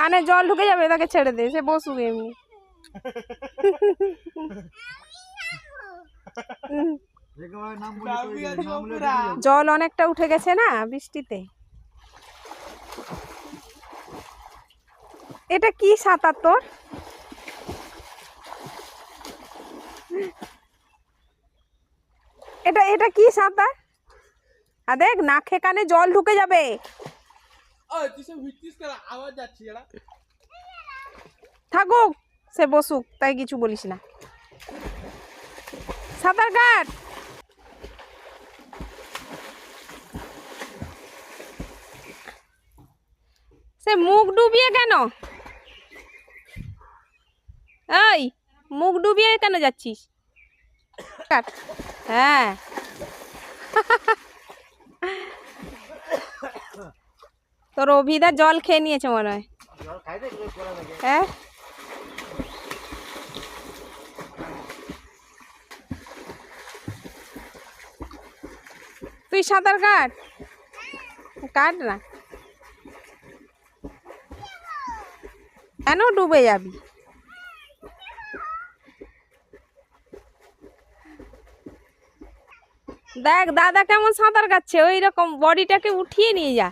কানে জল ঢুকে যাবে, তাকে ছেড়ে দে, সে বসুক এমনি। জল অনেকটা উঠে গেছে না বৃষ্টিতে। এটা কি সাঁতার তোর? এটা এটা কি সাঁতার? আর দেখ নাকে কানে জল ঢুকে যাবে। থাকুক, সে বসুক, তাই কিছু বলিস না। সাঁতার কাট। সে মুখ ডুবিয়ে কেন? এই মুখ ডুবিয়ে কেন যাচ্ছিস? কাট। হ্যাঁ তোর অভিদা জল খেয়ে নিয়েছে মনে হয়। হ্যাঁ তুই সাঁতার কাট, কাট না, কেন ডুবে যাবি? দেখ দাদা কেমন সাঁতার কাটছে, ওই রকম বডিটাকে উঠিয়ে নিয়ে যা।